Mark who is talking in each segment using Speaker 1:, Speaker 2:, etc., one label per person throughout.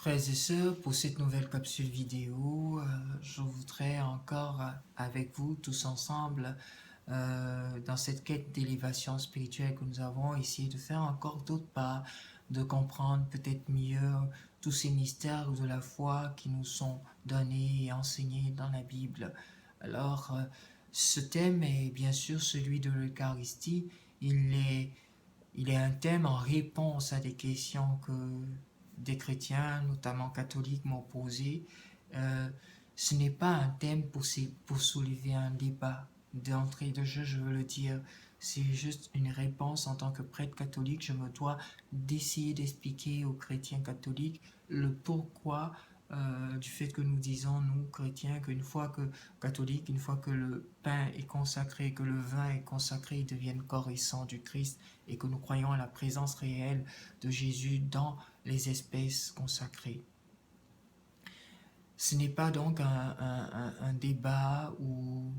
Speaker 1: Frères et sœurs, pour cette nouvelle capsule vidéo, je voudrais encore avec vous tous ensemble, dans cette quête d'élévation spirituelle que nous avons, essayer de faire encore d'autres pas, de comprendre peut-être mieux tous ces mystères de la foi qui nous sont donnés et enseignés dans la Bible. Alors, ce thème est bien sûr celui de l'Eucharistie. Il est il est un thème en réponse à des questions que des chrétiens, notamment catholiques, m'ont posées. Euh, Ce n'est pas un thème pour soulever un débat d'entrée de jeu, je veux le dire. C'est juste une réponse en tant que prêtre catholique. Je me dois d'essayer d'expliquer aux chrétiens catholiques le pourquoi du fait que nous disons, nous chrétiens, qu'une fois que catholique, une fois que le pain est consacré, que le vin est consacré, ils deviennent corps et sang du Christ, et que nous croyons à la présence réelle de Jésus dans les espèces consacrées. Ce n'est pas donc un débat où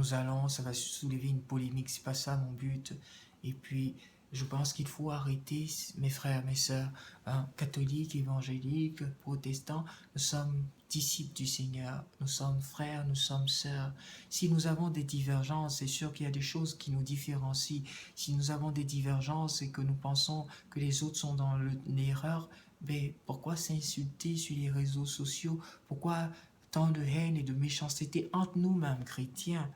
Speaker 1: ça va soulever une polémique, c'est pas ça mon but. Et puis, je pense qu'il faut arrêter, mes frères, mes sœurs, catholiques, évangéliques, protestants, nous sommes disciples du Seigneur, nous sommes frères, nous sommes sœurs. Si nous avons des divergences, c'est sûr qu'il y a des choses qui nous différencient. Si nous avons des divergences et que nous pensons que les autres sont dans l'erreur, mais pourquoi s'insulter sur les réseaux sociaux? Pourquoi tant de haine et de méchanceté entre nous-mêmes chrétiens?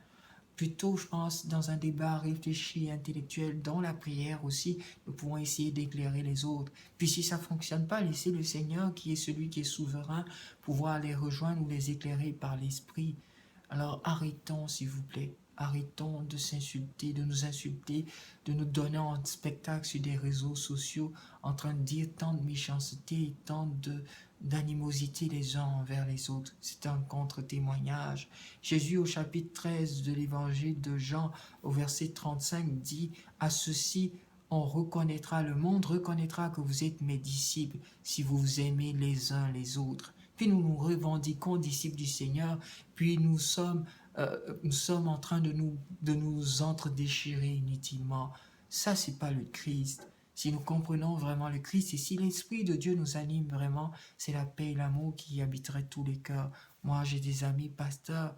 Speaker 1: Plutôt, je pense, dans un débat réfléchi, intellectuel, dans la prière aussi, nous pouvons essayer d'éclairer les autres. Puis si ça ne fonctionne pas, laissez le Seigneur, qui est celui qui est souverain, pouvoir les rejoindre ou les éclairer par l'Esprit. Alors arrêtons, s'il vous plaît. Arrêtons de s'insulter, de nous insulter, de nous donner en spectacle sur des réseaux sociaux, en train de dire tant de méchanceté, d'animosité les uns envers les autres. C'est un contre-témoignage. Jésus, au chapitre 13 de l'évangile de Jean, au verset 35, dit « À ceci, le monde reconnaîtra que vous êtes mes disciples si vous vous aimez les uns les autres. » Puis nous nous revendiquons disciples du Seigneur, puis nous sommes en train de nous entre-déchirer inutilement. Ça, c'est pas le Christ. Si nous comprenons vraiment le Christ et si l'Esprit de Dieu nous anime vraiment, c'est la paix et l'amour qui habiterait tous les cœurs. Moi, j'ai des amis pasteurs.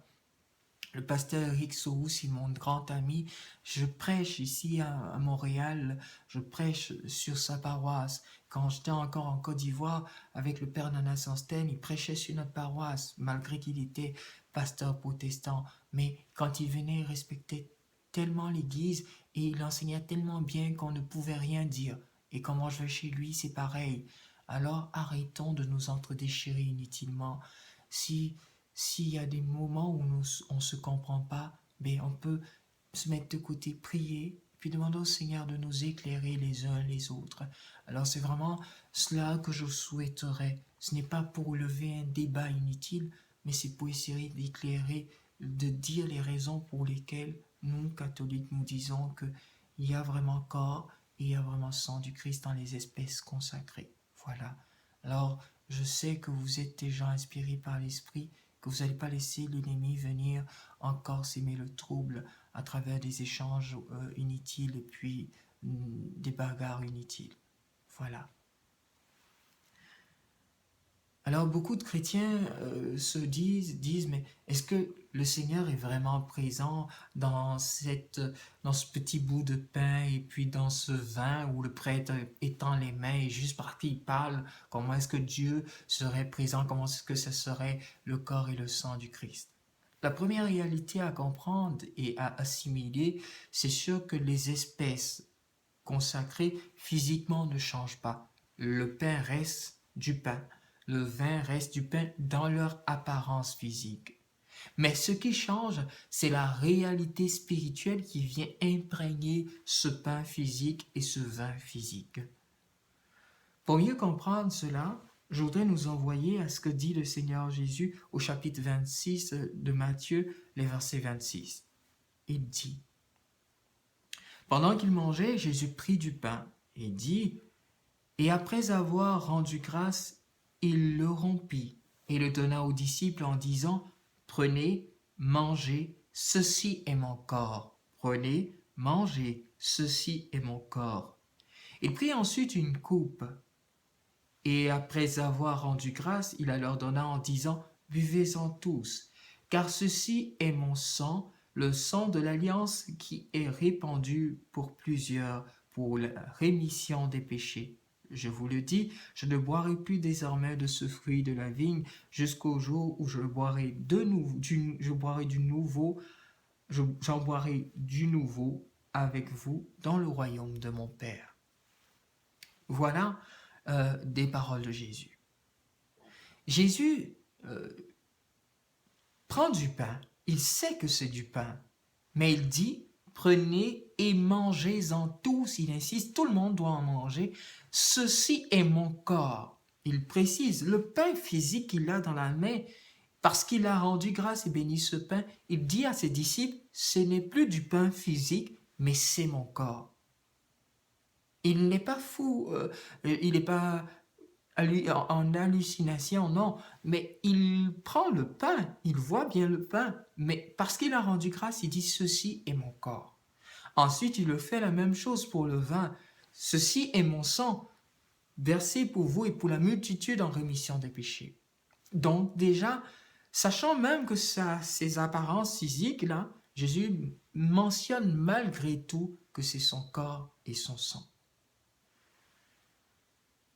Speaker 1: Le pasteur Eric Sohou, c'est mon grand ami. Je prêche ici à Montréal, je prêche sur sa paroisse. Quand j'étais encore en Côte d'Ivoire avec le père Nana Sansten, il prêchait sur notre paroisse, malgré qu'il était pasteur protestant. Mais quand il venait, il respectait tellement l'église et il enseignait tellement bien qu'on ne pouvait rien dire. Et quand moi je vais chez lui, c'est pareil. Alors arrêtons de nous entre-déchirer inutilement. Si S'il y a des moments où on ne se comprend pas, ben on peut se mettre de côté, prier, puis demander au Seigneur de nous éclairer les uns les autres. Alors c'est vraiment cela que je souhaiterais. Ce n'est pas pour lever un débat inutile, mais c'est pour essayer d'éclairer, de dire les raisons pour lesquelles nous, catholiques, nous disons qu'il y a vraiment corps et il y a vraiment sang du Christ dans les espèces consacrées. Voilà. Alors, je sais que vous êtes des gens inspirés par l'Esprit, que vous n'allez pas laisser l'ennemi venir encore s'aimer le trouble à travers des échanges inutiles et puis des bagarres inutiles. Voilà. Alors beaucoup de chrétiens disent, mais est-ce que le Seigneur est vraiment présent dans ce petit bout de pain et puis dans ce vin où le prêtre étend les mains et juste parce qu'il parle, comment est-ce que Dieu serait présent, comment est-ce que ce serait le corps et le sang du Christ? La première réalité à comprendre et à assimiler, c'est sûr que les espèces consacrées physiquement ne changent pas. Le pain reste du pain. Le vin reste du pain dans leur apparence physique. Mais ce qui change, c'est la réalité spirituelle qui vient imprégner ce pain physique et ce vin physique. Pour mieux comprendre cela, je voudrais nous envoyer à ce que dit le Seigneur Jésus au chapitre 26 de Matthieu, les versets 26. Il dit, pendant qu'il mangeait, Jésus prit du pain et dit, et après avoir rendu grâce, il le rompit et le donna aux disciples en disant, prenez, mangez, ceci est mon corps. Prenez, mangez, ceci est mon corps. Il prit ensuite une coupe Et après avoir rendu grâce, il la leur donna en disant, buvez-en tous, car ceci est mon sang, le sang de l'alliance qui est répandu pour plusieurs, pour la rémission des péchés. Je vous le dis, je ne boirai plus désormais de ce fruit de la vigne jusqu'au jour où je boirai j'en boirai du nouveau avec vous dans le royaume de mon Père. Voilà des paroles de Jésus. Jésus prend du pain, il sait que c'est du pain, mais il dit, prenez et mangez-en tous, il insiste, tout le monde doit en manger, ceci est mon corps. Il précise, le pain physique qu'il a dans la main, parce qu'il a rendu grâce et béni ce pain, il dit à ses disciples, ce n'est plus du pain physique, mais c'est mon corps. Il n'est pas fou, il n'est pas en hallucination, non, mais il prend le pain, il voit bien le pain, mais parce qu'il a rendu grâce, il dit, ceci est mon corps. Ensuite, il fait la même chose pour le vin. Ceci est mon sang, versé pour vous et pour la multitude en rémission des péchés. Donc déjà, sachant même que ces apparences physiques-là, Jésus mentionne malgré tout que c'est son corps et son sang.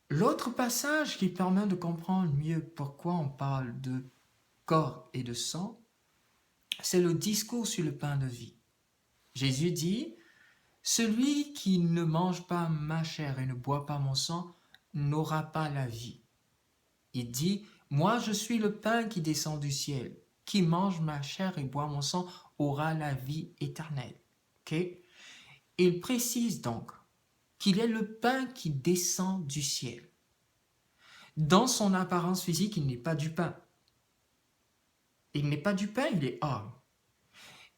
Speaker 1: L'autre passage qui permet de comprendre mieux pourquoi on parle de corps et de sang, c'est le discours sur le pain de vie. Jésus dit, « Celui qui ne mange pas ma chair et ne boit pas mon sang n'aura pas la vie. » Il dit, « Moi je suis le pain qui descend du ciel. Qui mange ma chair et boit mon sang aura la vie éternelle. » Okay? Il précise donc qu'il est le pain qui descend du ciel. Dans son apparence physique, il n'est pas du pain. Il n'est pas du pain, il est homme.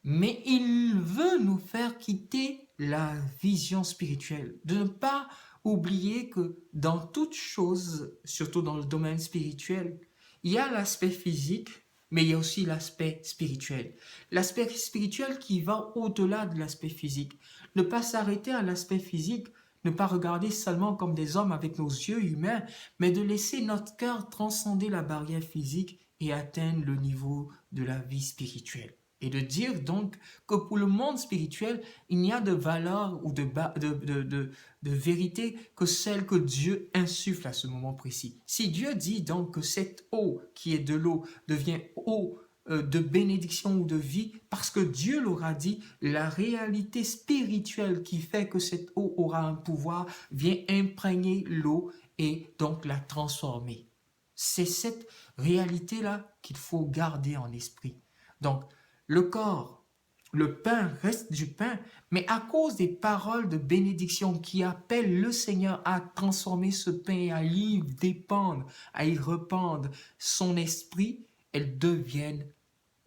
Speaker 1: Mais il veut nous faire quitter la vision spirituelle, de ne pas oublier que dans toute chose, surtout dans le domaine spirituel, il y a l'aspect physique, mais il y a aussi l'aspect spirituel. L'aspect spirituel qui va au-delà de l'aspect physique. Ne pas s'arrêter à l'aspect physique, ne pas regarder seulement comme des hommes avec nos yeux humains, mais de laisser notre cœur transcender la barrière physique et atteindre le niveau de la vie spirituelle. Et de dire donc que pour le monde spirituel, il n'y a de valeur ou de vérité que celle que Dieu insuffle à ce moment précis. Si Dieu dit donc que cette eau qui est de l'eau devient eau de bénédiction ou de vie, parce que Dieu l'aura dit, la réalité spirituelle qui fait que cette eau aura un pouvoir vient imprégner l'eau et donc la transformer. C'est cette réalité-là qu'il faut garder en esprit. Donc, le corps, le pain reste du pain, mais à cause des paroles de bénédiction qui appellent le Seigneur à transformer ce pain et à y dépendre, à y rependre son esprit, elles deviennent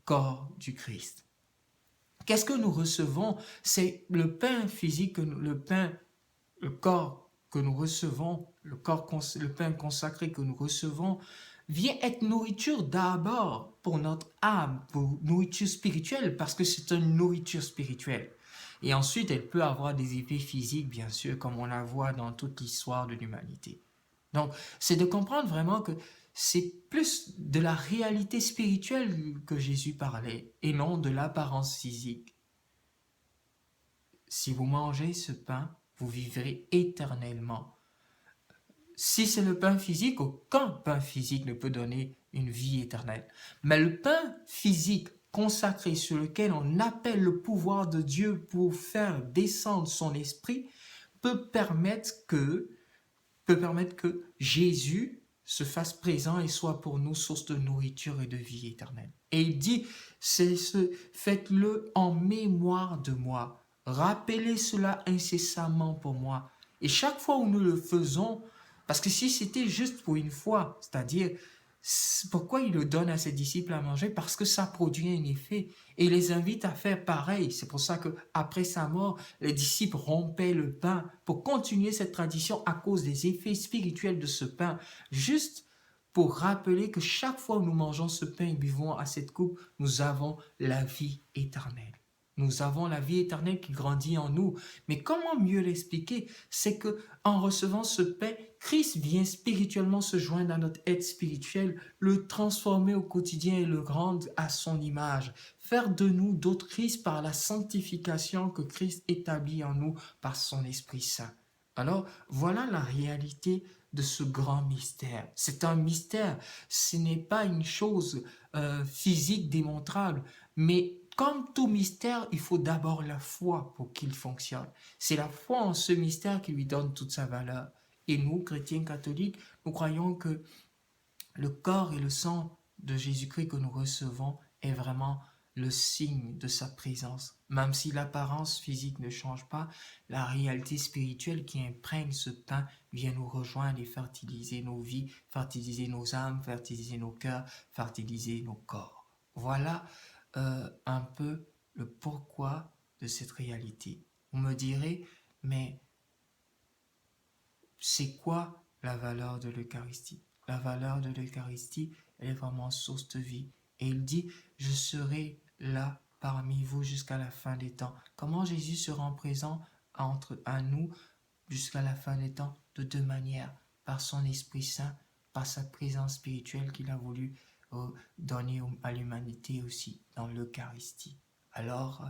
Speaker 1: corps du Christ. Qu'est-ce que nous recevons? C'est le pain physique, le corps que nous recevons, le pain consacré que nous recevons, vient être nourriture d'abord pour notre âme, pour nourriture spirituelle, parce que c'est une nourriture spirituelle. Et ensuite, elle peut avoir des effets physiques, bien sûr, comme on la voit dans toute l'histoire de l'humanité. Donc, c'est de comprendre vraiment que c'est plus de la réalité spirituelle que Jésus parlait, et non de l'apparence physique. Si vous mangez ce pain, vous vivrez éternellement. Si c'est le pain physique, aucun pain physique ne peut donner une vie éternelle. Mais le pain physique consacré sur lequel on appelle le pouvoir de Dieu pour faire descendre son esprit peut permettre que Jésus se fasse présent et soit pour nous source de nourriture et de vie éternelle. Et il dit, faites-le en mémoire de moi. Rappelez cela incessamment pour moi. Et chaque fois où nous le faisons, parce que si c'était juste pour une fois, c'est-à-dire, pourquoi il le donne à ses disciples à manger? Parce que ça produit un effet. Et il les invite à faire pareil. C'est pour ça qu'après sa mort, les disciples rompaient le pain pour continuer cette tradition à cause des effets spirituels de ce pain. Juste pour rappeler que chaque fois où nous mangeons ce pain et buvons à cette coupe, nous avons la vie éternelle. nous avons la vie éternelle qui grandit en nous. Mais comment mieux l'expliquer? C'est que en recevant ce pain, Christ vient spirituellement se joindre à notre être spirituel, le transformer au quotidien et le rendre à son image. Faire de nous d'autres Christ par la sanctification que Christ établit en nous par son Esprit Saint. Alors, voilà la réalité de ce grand mystère. C'est un mystère, ce n'est pas une chose physique démontrable, mais comme tout mystère, il faut d'abord la foi pour qu'il fonctionne. C'est la foi en ce mystère qui lui donne toute sa valeur. Et nous, chrétiens catholiques, nous croyons que le corps et le sang de Jésus-Christ que nous recevons est vraiment le signe de sa présence. Même si l'apparence physique ne change pas, la réalité spirituelle qui imprègne ce pain vient nous rejoindre et fertiliser nos vies, fertiliser nos âmes, fertiliser nos cœurs, fertiliser nos corps. Voilà un peu le pourquoi de cette réalité. Vous me direz, mais c'est quoi la valeur de l'Eucharistie? La valeur de l'Eucharistie, elle est vraiment source de vie. Et il dit, je serai là parmi vous jusqu'à la fin des temps. Comment Jésus se rend présent à nous jusqu'à la fin des temps? De deux manières, par son Esprit Saint, par sa présence spirituelle qu'il a voulu donner à l'humanité aussi dans l'Eucharistie. Alors,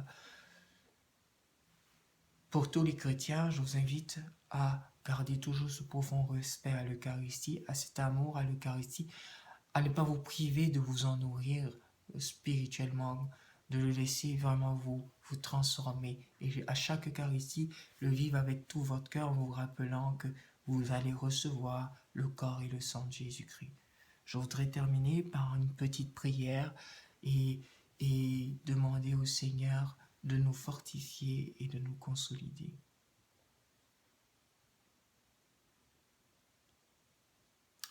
Speaker 1: pour tous les chrétiens, je vous invite à garder toujours ce profond respect à l'Eucharistie, à cet amour à l'Eucharistie, à ne pas vous priver de vous en nourrir spirituellement, de le laisser vraiment vous transformer. Et à chaque Eucharistie, le vivre avec tout votre cœur, vous rappelant que vous allez recevoir le corps et le sang de Jésus-Christ. Je voudrais terminer par une petite prière et demander au Seigneur de nous fortifier et de nous consolider.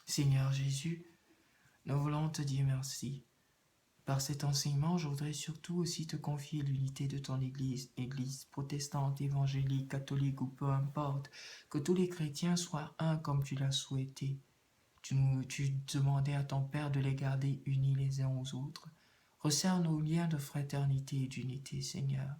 Speaker 1: Seigneur Jésus, nous voulons te dire merci. Par cet enseignement, je voudrais surtout aussi te confier l'unité de ton Église, Église protestante, évangélique, catholique ou peu importe, que tous les chrétiens soient un comme tu l'as souhaité. Tu demandais à ton Père de les garder unis les uns aux autres. Resserre nos liens de fraternité et d'unité, Seigneur.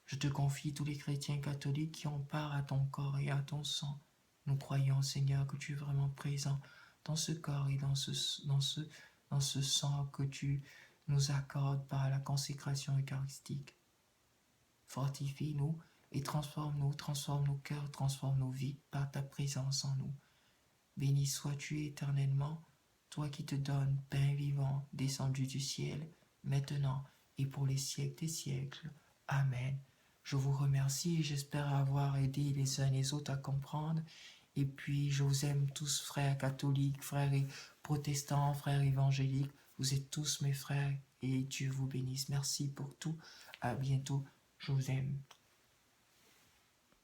Speaker 1: Je te confie tous les chrétiens catholiques qui ont part à ton corps et à ton sang. Nous croyons, Seigneur, que tu es vraiment présent dans ce corps et dans ce sang que tu nous accordes par la consécration eucharistique. Fortifie-nous et transforme nos cœurs, transforme nos vies par ta présence en nous. Béni sois-tu éternellement, toi qui te donnes pain vivant descendu du ciel, maintenant et pour les siècles des siècles. Amen. Je vous remercie et j'espère avoir aidé les uns et les autres à comprendre. Et puis, je vous aime tous, frères catholiques, frères protestants, frères évangéliques. Vous êtes tous mes frères et Dieu vous bénisse. Merci pour tout. À bientôt. Je vous aime.